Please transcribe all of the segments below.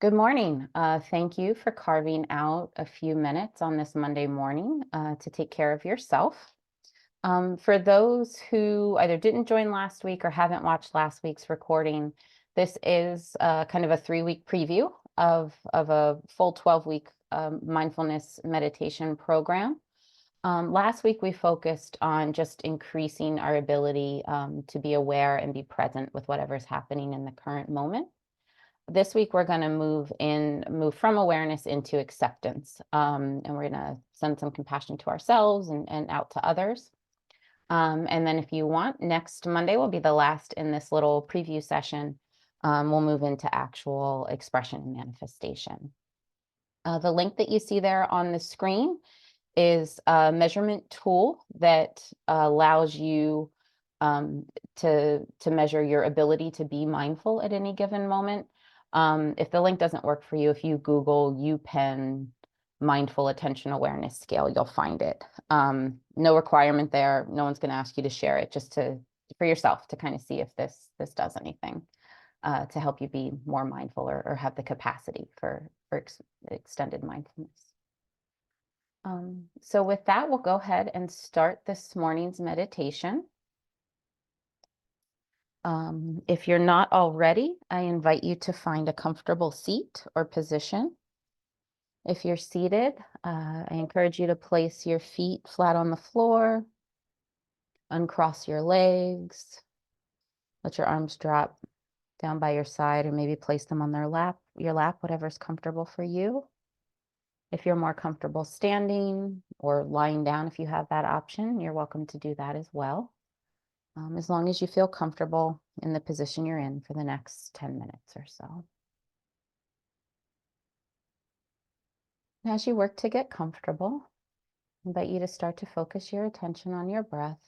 Good morning. Thank you for carving out a few minutes on this Monday morning to take care of yourself. For those who either didn't join last week or haven't watched last week's recording, this is kind of a 3-week preview of a full 12-week mindfulness meditation program. Last week, we focused on just increasing our ability to be aware and be present with whatever's happening in the current moment. This week, we're going to move from awareness into acceptance. And we're going to send some compassion to ourselves and out to others. And then if you want, next Monday will be the last in this little preview session. We'll move into actual expression and manifestation. The link that you see there on the screen is a measurement tool that allows you to measure your ability to be mindful at any given moment. If the link doesn't work for you, if you Google UPenn mindful attention awareness scale, you'll find it. No requirement there. No one's going to ask you to share it, just for yourself to kind of see if this does anything to help you be more mindful or have the capacity for extended mindfulness. So with that, we'll go ahead and start this morning's meditation. If you're not already, I invite you to find a comfortable seat or position. If you're seated, I encourage you to place your feet flat on the floor, uncross your legs, let your arms drop down by your side, or maybe place them on your lap, whatever's comfortable for you. If you're more comfortable standing or lying down, if you have that option, you're welcome to do that as well. As long as you feel comfortable in the position you're in for the next 10 minutes or so. As you work to get comfortable, I invite you to start to focus your attention on your breath,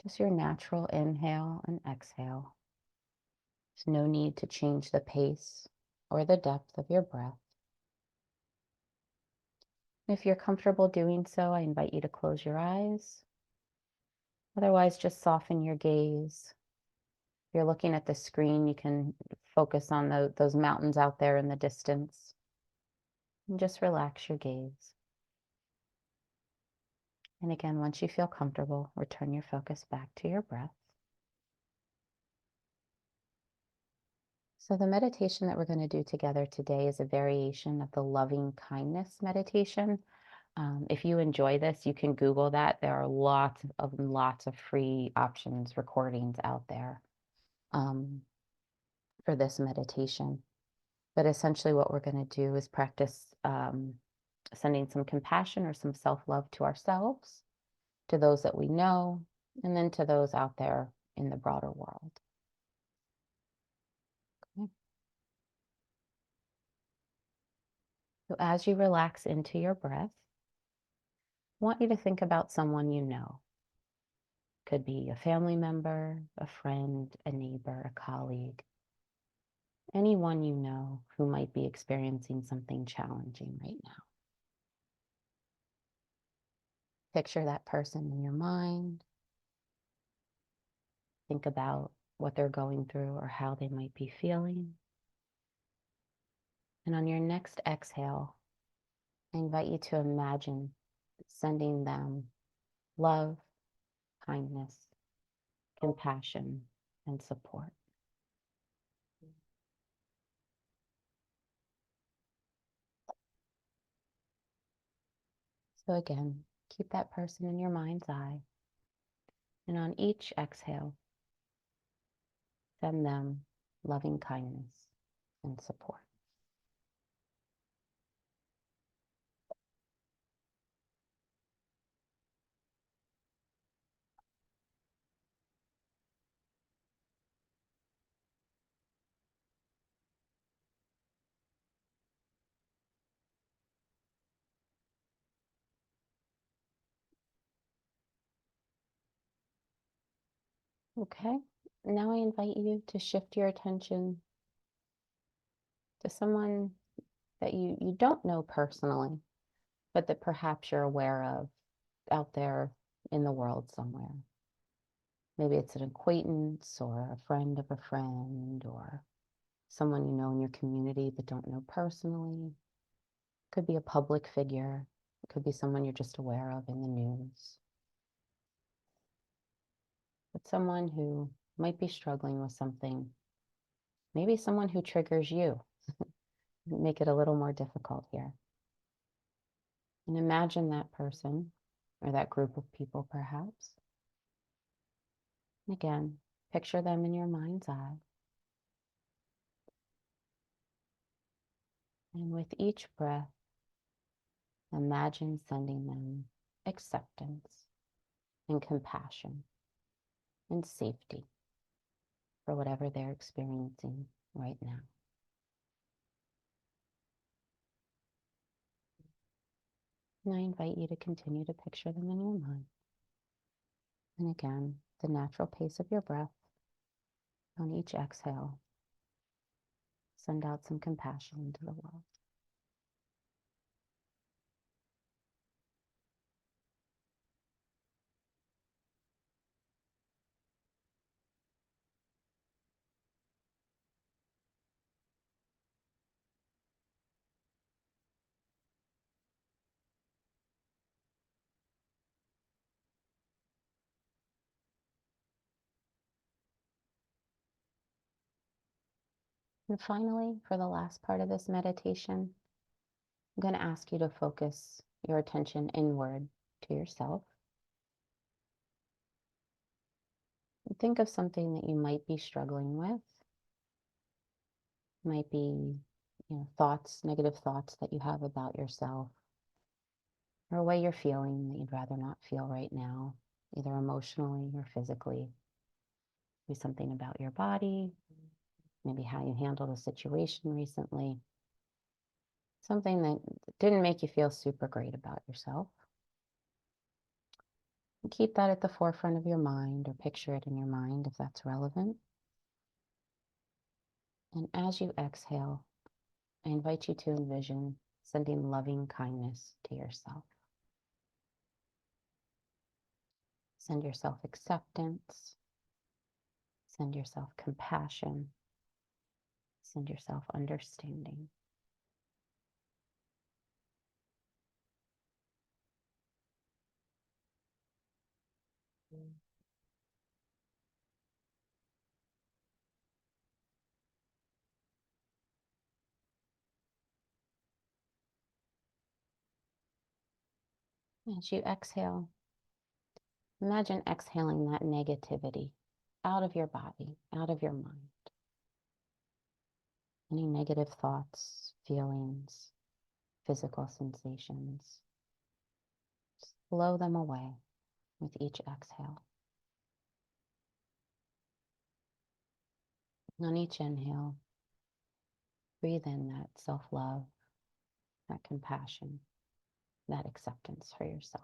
just your natural inhale and exhale. There's no need to change the pace or the depth of your breath. If you're comfortable doing so, I invite you to close your eyes. Otherwise, just soften your gaze. If you're looking at the screen, you can focus on those mountains out there in the distance. And just relax your gaze. And again, once you feel comfortable, return your focus back to your breath. So the meditation that we're going to do together today is a variation of the loving kindness meditation. If you enjoy this, you can Google that. There are lots of free options, recordings out there for this meditation. But essentially what we're going to do is practice sending some compassion or some self-love to ourselves, to those that we know, and then to those out there in the broader world. Okay. So as you relax into your breath, I want you to think about someone you know. Could be a family member, a friend, a neighbor, a colleague, anyone you know who might be experiencing something challenging right now. Picture that person in your mind. Think about what they're going through or how they might be feeling. And on your next exhale, I invite you to imagine sending them love, kindness, compassion, and support. So again, keep that person in your mind's eye. And on each exhale, send them loving kindness and support. Okay, now I invite you to shift your attention to someone that you don't know personally, but that perhaps you're aware of out there in the world somewhere. Maybe it's an acquaintance or a friend of a friend or someone you know in your community but don't know personally. Could be a public figure. It could be someone you're just aware of in the news. But someone who might be struggling with something. Maybe someone who triggers you. Make it a little more difficult here. And imagine that person or that group of people, perhaps. And again, picture them in your mind's eye. And with each breath, imagine sending them acceptance and compassion and safety for whatever they're experiencing right now. And I invite you to continue to picture them in your mind. And again, the natural pace of your breath on each exhale. Send out some compassion into the world. And finally, for the last part of this meditation, I'm going to ask you to focus your attention inward to yourself. And think of something that you might be struggling with. Might be, thoughts, negative thoughts that you have about yourself, or a way you're feeling that you'd rather not feel right now, either emotionally or physically. Maybe something about your body, maybe how you handled a situation recently, something that didn't make you feel super great about yourself. And keep that at the forefront of your mind, or picture it in your mind if that's relevant. And as you exhale, I invite you to envision sending loving kindness to yourself. Send yourself acceptance. Send yourself compassion. Send yourself understanding. As you exhale, imagine exhaling that negativity out of your body, out of your mind. Any negative thoughts, feelings, physical sensations, just blow them away with each exhale. And on each inhale, breathe in that self-love, that compassion, that acceptance for yourself.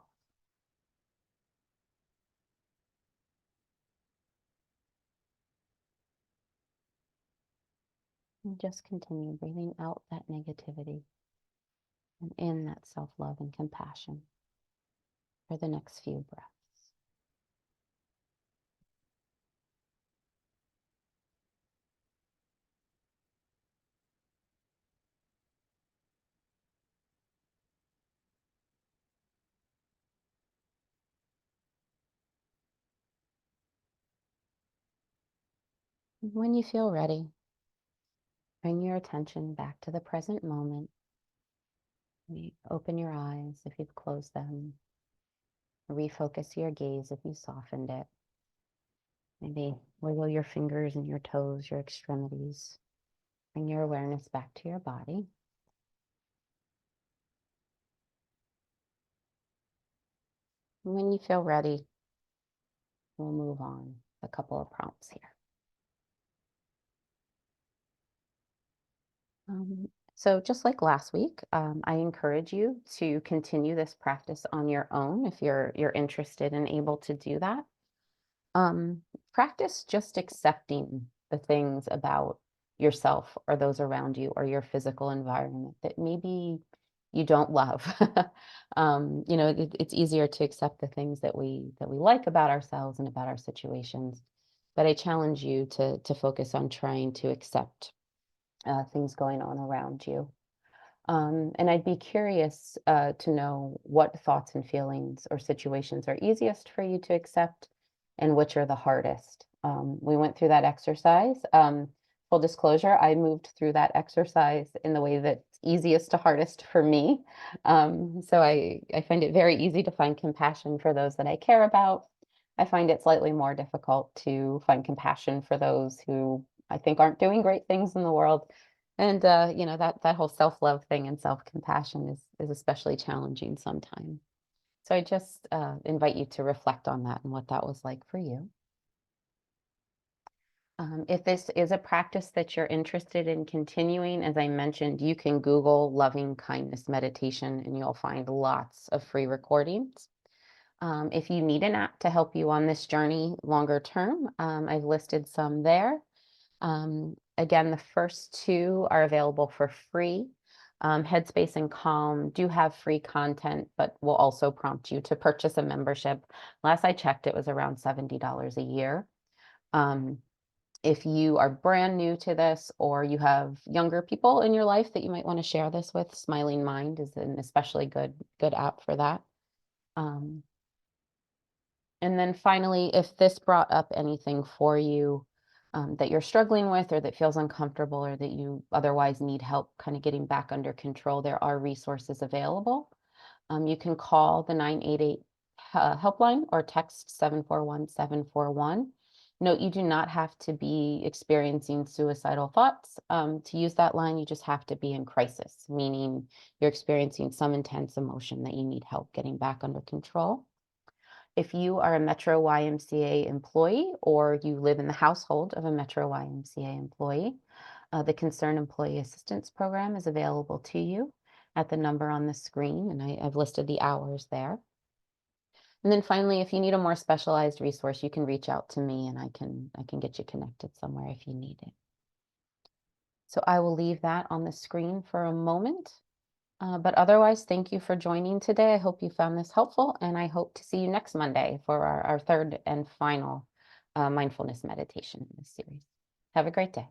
And just continue breathing out that negativity and in that self-love and compassion for the next few breaths. When you feel ready, bring your attention back to the present moment. Open your eyes if you've closed them. Refocus your gaze if you softened it. Maybe wiggle your fingers and your toes, your extremities. Bring your awareness back to your body. And when you feel ready, we'll move on. A couple of prompts here. So just like last week, I encourage you to continue this practice on your own if you're interested and able to do that. Practice just accepting the things about yourself or those around you or your physical environment that maybe you don't love. It's easier to accept the things that we like about ourselves and about our situations. But I challenge you to focus on trying to accept things going on around you. And I'd be curious to know what thoughts and feelings or situations are easiest for you to accept and which are the hardest. We went through that exercise. Full disclosure, I moved through that exercise in the way that's easiest to hardest for me. So I find it very easy to find compassion for those that I care about. I find it slightly more difficult to find compassion for those who I think aren't doing great things in the world. And you know, that whole self-love thing and self-compassion is especially challenging sometimes. So I just invite you to reflect on that and what that was like for you. If this is a practice that you're interested in continuing, as I mentioned, you can Google loving kindness meditation and you'll find lots of free recordings. If you need an app to help you on this journey longer term, I've listed some there. Again, the first two are available for free. Headspace and Calm do have free content, but will also prompt you to purchase a membership. Last I checked, it was around $70 a year. If you are brand new to this or you have younger people in your life that you might want to share this with, Smiling Mind is an especially good app for that. And then finally, if this brought up anything for you that you're struggling with or that feels uncomfortable or that you otherwise need help kind of getting back under control, there are resources available. You can call the 988 helpline or text 741-741. Note you do not have to be experiencing suicidal thoughts. To use that line, you just have to be in crisis, meaning you're experiencing some intense emotion that you need help getting back under control. If you are a Metro YMCA employee or you live in the household of a Metro YMCA employee, the Concerned Employee Assistance Program is available to you at the number on the screen, and I've listed the hours there. And then finally, if you need a more specialized resource, you can reach out to me and I can get you connected somewhere if you need it. So I will leave that on the screen for a moment. But otherwise, thank you for joining today. I hope you found this helpful, and I hope to see you next Monday for our third and final mindfulness meditation in this series. Have a great day.